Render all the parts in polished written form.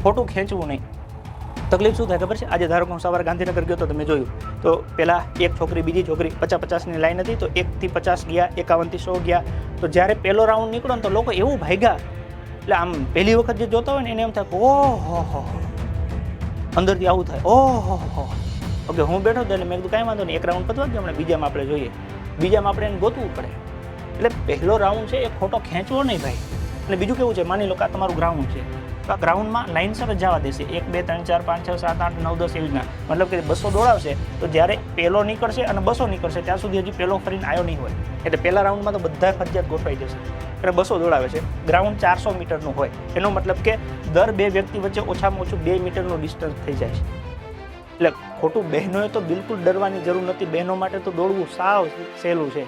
ખોટું ખેંચવું નહીં. તકલીફ શું થાય ખબર છે? આજે ધારો કે હું સવારે ગાંધીનગર ગયો તો તમે જોયું તો પહેલાં એક છોકરી બીજી છોકરી 50-50ની લાઈન હતી, તો 1 થી 50 ગયા, 51 થી 100 ગયા. તો જ્યારે પહેલો રાઉન્ડ નીકળ્યો ને તો લોકો એવું ભાગ્યા, એટલે આમ પહેલી વખત જે જોતા હોય ને એને એમ થાય ઓહો હો, અંદરથી આવું થાય ઓહો હો. ઓકે, હું બેઠો હતો એટલે મેં કીધું કાંઈ વાંધો નહીં, એક રાઉન્ડ પતવા જ હમણાં બીજામાં આપણે જોઈએ. બીજામાં આપણે એને ગોતવું પડે. એટલે પહેલો રાઉન્ડ છે એ ખોટો ખેંચવો નહીં ભાઈ. અને બીજું કેવું છે, માની લો કે આ તમારું ગ્રાઉન્ડ છે, તો આ ગ્રાઉન્ડમાં લાઇનસર જ જવા દેશે, 1 2 3 4 5 6 7 8 9 10 એવી રીતના. મતલબ કે 200 દોડાવશે તો જ્યારે પહેલો નીકળશે અને 200 નીકળશે ત્યાં સુધી હજી પહેલો ફરીને આવ્યો નહીં હોય. એટલે પહેલા રાઉન્ડમાં તો બધા ફરજિયાત ગોઠવાઈ જશે. એટલે 200 દોડાવે છે, ગ્રાઉન્ડ 400 મીટરનું હોય. એનો મતલબ કે દર 2 વ્યક્તિ વચ્ચે ઓછામાં ઓછું 2 મીટરનું ડિસ્ટન્સ થઈ જાય છે. એટલે ખોટું બહેનોએ તો બિલકુલ ડરવાની જરૂર નથી. બહેનો માટે તો દોડવું સાવ સહેલું છે,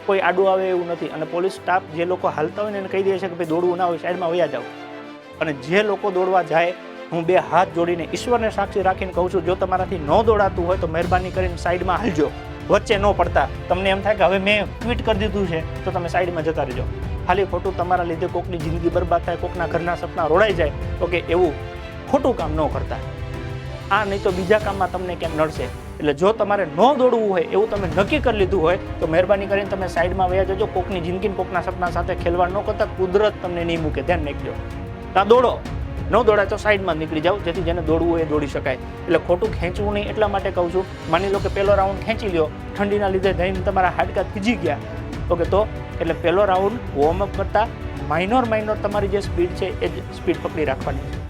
કોઈ આડું આવે એવું નથી. અને પોલીસ સ્ટાફ જે લોકો હાલતા હોય ને એને કહી દે છે કે ભાઈ દોડવું ના હોય, સાઈડમાં વયા જાઓ. અને જે લોકો દોડવા જાય, હું 2 હાથ જોડીને ઈશ્વરને સાક્ષી રાખીને કહું છું, જો તમારાથી ન દોડાતું હોય તો મહેરબાની કરીને સાઈડમાં હાલજો, વચ્ચે ન પડતા. તમને એમ થાય કે હવે મેં ક્વિટ કરી દીધું છે તો તમે સાઈડમાં જતા રહેજો. ખાલી ખોટું તમારા લીધે કોકની જિંદગી બરબાદ થાય, કોકના ઘરના સપના રોડાઈ જાય, તો કે એવું ખોટું કામ ન કરતા. આ નહીં તો બીજા કામમાં તમને કેમ નડશે. એટલે જો તમારે ન દોડવું હોય એવું તમે નક્કી કરી લીધું હોય તો મહેરબાની કરીને તમે સાઈડમાં વયા જજો. કોકની જિંદગી કોકના સપના સાથે ખેલવા ન કરતા. કુદરત તમને નહીં મૂકે, ધ્યાન રાખજો. ત્યાં દોડો, ન દોડાય તો સાઈડમાં નીકળી જાઓ, જેથી જેને દોડવું હોય એ દોડી શકાય. એટલે ખોટું ખેંચવું નહીં એટલા માટે કહું છું. માની લો કે પહેલો રાઉન્ડ ખેંચી લ્યો, ઠંડીના લીધે જઈને તમારા હાડકા થીજી ગયા, ઓકે, તો એટલે પહેલો રાઉન્ડ વોર્મઅપ કરતાં માઇનોર તમારી જે સ્પીડ છે એ જ સ્પીડ પકડી રાખવાની છે.